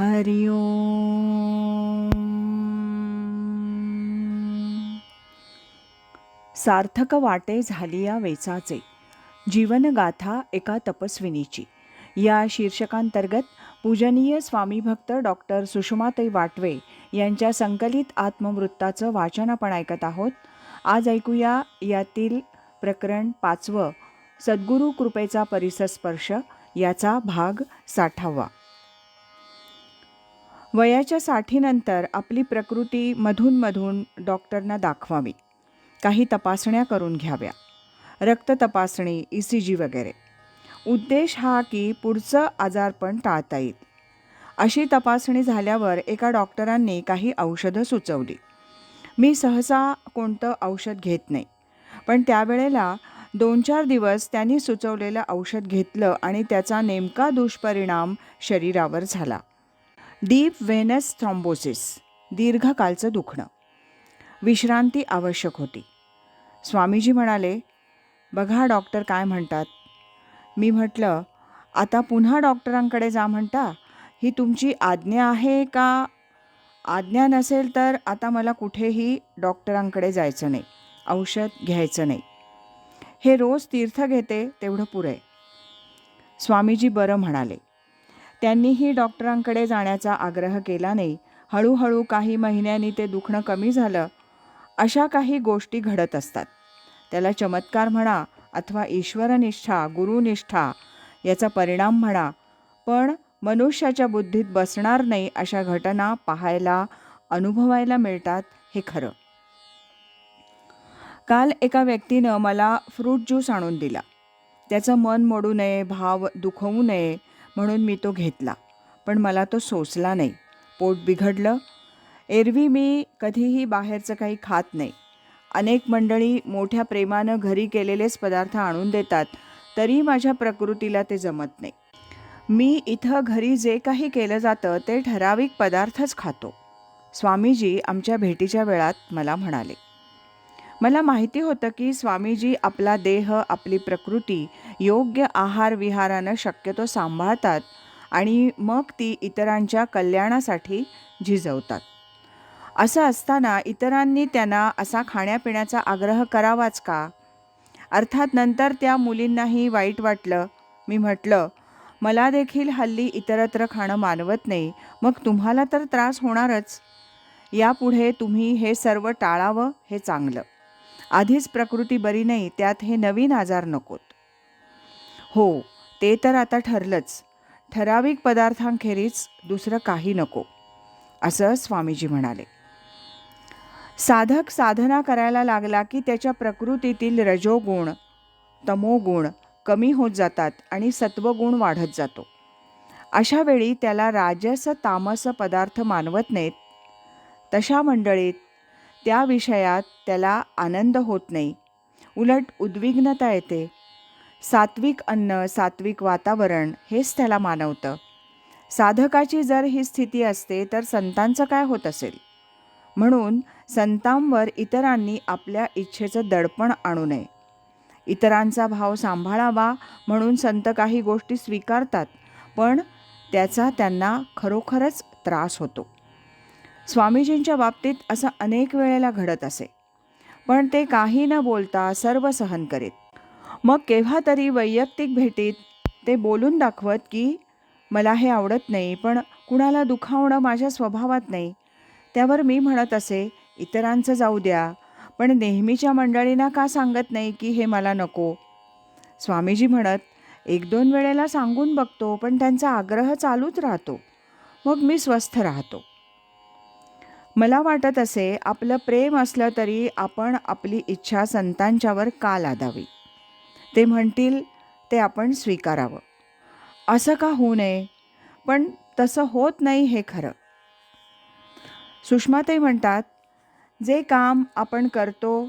हरि ओम. सार्थक वाटे झालिया वेचाचे, जीवनगाथा एका तपस्विनीची या शीर्षकांतर्गत पूजनीय स्वामीभक्त डॉक्टर सुषमाताई वाटवे यांच्या संकलित आत्मवृत्ताचं वाचन आपण ऐकत आहोत. आज ऐकूया यातील प्रकरण 5, सद्गुरू कृपेचा परिसस्पर्श, याचा भाग 60. वयाच्या 60नंतर आपली प्रकृती मधून मधून डॉक्टरना दाखवावी, काही तपासण्या करून घ्याव्या, रक्त तपासणी, ECG वगैरे. उद्देश हा की पुढचं आजारपण टाळता येईल. अशी तपासणी झाल्यावर एका डॉक्टरांनी काही औषधं सुचवली. मी सहसा कोणतं औषध घेत नाही, पण त्यावेळेला 2-4 दिवस त्यांनी सुचवलेलं औषध घेतलं आणि त्याचा नेमका दुष्परिणाम शरीरावर झाला. डीप व्हेनस थ्रॉम्बोसिस, दीर्घकालचं दुखणं. विश्रांती आवश्यक होती. स्वामीजी म्हणाले, बघा डॉक्टर काय म्हणतात. मी म्हटलं, आता पुन्हा डॉक्टरांकडे जा म्हणता, ही तुमची आज्ञा आहे का? आज्ञा नसेल तर आता मला कुठेही डॉक्टरांकडे जायचं नाही, औषध घ्यायचं नाही. हे रोज तीर्थ घेते तेवढं पुरे. स्वामीजी बरं म्हणाले. त्यांनीही डॉक्टरांकडे जाण्याचा आग्रह केला नाही. हळूहळू काही महिन्यांनी ते दुखणं कमी झालं. अशा काही गोष्टी घडत असतात. त्याला चमत्कार म्हणा अथवा ईश्वरनिष्ठा, गुरुनिष्ठा याचा परिणाम म्हणा, पण मनुष्याच्या बुद्धीत बसणार नाही अशा घटना पाहायला, अनुभवायला मिळतात, हे खरं. काल एका व्यक्तीनं मला फ्रूट ज्यूस आणून दिला. त्याचं मन मोडू नये, भाव दुखवू नये म्हणून मी तो घेतला, पण मला तो सोसला नाही. पोट बिघडलं. एरवी मी कधीही बाहेरचं काही खात नाही. अनेक मंडळी मोठ्या प्रेमानं घरी केलेलेच पदार्थ आणून देतात, तरी माझ्या प्रकृतीला ते जमत नाही. मी इथं घरी जे काही केलं जातं ते ठराविक पदार्थच खातो. स्वामीजी आमच्या भेटीच्या वेळात मला म्हणाले. मला माहिती होतं की स्वामीजी आपला देह, आपली प्रकृती योग्य आहार विहारानं शक्यतो सांभाळतात आणि मग ती इतरांच्या कल्याणासाठी झिजवतात. असं असताना इतरांनी त्यांना असा खाण्यापिण्याचा आग्रह करावाच का? अर्थात नंतर त्या मुलींनाही वाईट वाटलं. मी म्हटलं, मला देखील हल्ली इतरत्र खाणं मानवत नाही, मग तुम्हाला तर त्रास होणारच. यापुढे तुम्ही हे सर्व टाळावं, हे चांगलं. आधीच प्रकृती बरी नाही, त्यात हे नवीन आजार नकोत. हो, ते तर आता ठरलंच. ठराविक पदार्थांखेरीज दुसरं काही नको, असं स्वामीजी म्हणाले. साधक साधना करायला लागला की त्याच्या प्रकृतीतील रजोगुण, तमोगुण कमी होत जातात आणि सत्वगुण वाढत जातो. अशा वेळी त्याला राजस तामस पदार्थ मानवत नाहीत. तशा मंडळीत त्या विषयात त्याला आनंद होत नाही, उलट उद्विग्नता येते. सात्विक अन्न, सात्विक वातावरण हेच त्याला मानवतं. साधकाची जर ही स्थिती असते तर संतांचं काय होत असेल? म्हणून संतांवर इतरांनी आपल्या इच्छेचं दडपण आणू नये. इतरांचा भाव सांभाळावा म्हणून संत काही गोष्टी स्वीकारतात, पण त्याचा त्यांना खरोखरच त्रास होतो. स्वामीजींच्या बाबतीत असं अनेक वेळेला घडत असे, पण ते काही न बोलता सर्व सहन करीत. मग केव्हा तरी वैयक्तिक भेटीत ते बोलून दाखवत की मला हे आवडत नाही, पण कुणाला दुखावणं माझ्या स्वभावात नाही. त्यावर मी म्हणत असे, इतरांचं जाऊ द्या, पण नेहमीच्या मंडळींना का सांगत नाही की हे मला नको? स्वामीजी म्हणत, 1-2 वेळेला सांगून बघतो, पण त्यांचा आग्रह चालूच राहतो. मग मी स्वस्थ राहतो. मला वाटत असे, आपलं प्रेम असलं तरी आपण आपली इच्छा संतांच्यावर का लादावी? ते म्हणतील ते आपण स्वीकारावं. असं का होऊ नये? पण तसं होत नाही, हे खरं. सुषमाताई म्हणतात, जे काम आपण करतो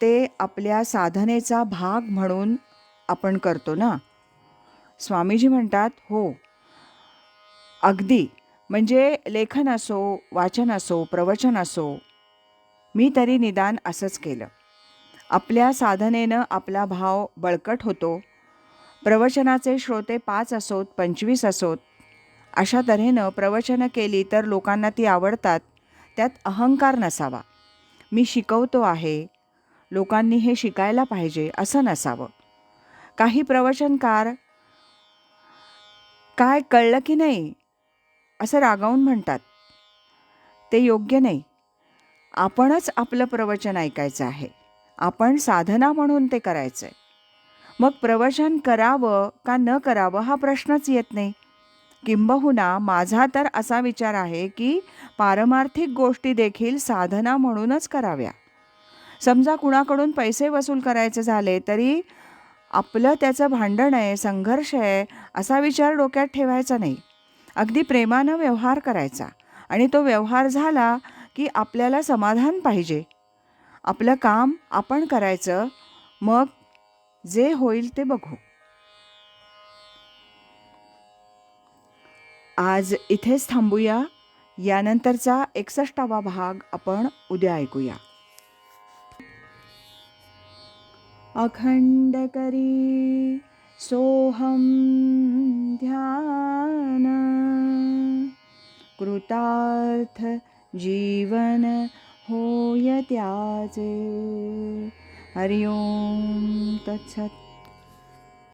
ते आपल्या साधनेचा भाग म्हणून आपण करतो ना? स्वामीजी म्हणतात, हो, अगदी. म्हणजे लेखन असो, वाचन असो, प्रवचन असो. मी तरी निदान असंच केलं. आपल्या साधनेनं आपला भाव बळकट होतो. प्रवचनाचे श्रोते 5 असोत, 25 असोत, अशा तऱ्हेनं प्रवचनं केली तर लोकांना ती आवडतात. त्यात अहंकार नसावा. मी शिकवतो आहे, लोकांनी हे शिकायला पाहिजे असं नसावं. काही प्रवचनकार काय कळलं की नाही असं रागावून म्हणतात. ते योग्य नाही. आपणच आपलं प्रवचन ऐकायचं आहे. आपण साधना म्हणून ते करायचं आहे. मग प्रवचन करावं का न करावं हा प्रश्नच येत नाही. किंबहुना माझा तर असा विचार आहे की पारमार्थिक गोष्टी देखील साधना म्हणूनच कराव्या. समजा कुणाकडून पैसे वसूल करायचे झाले तरी आपलं त्याचं भांडण आहे, संघर्ष आहे असा विचार डोक्यात ठेवायचा नाही. अगदी प्रेमानं व्यवहार करायचा आणि तो व्यवहार झाला की आपल्याला समाधान पाहिजे. आपलं काम आपण करायचं, मग जे होईल ते बघू. आज इथेच थांबूया. यानंतरचा 61वा भाग आपण उद्या ऐकूया. अखंड करी सोहम ध्यान, कृतार्थ जीवन होय त्याचे. हरि ओम तत्सत.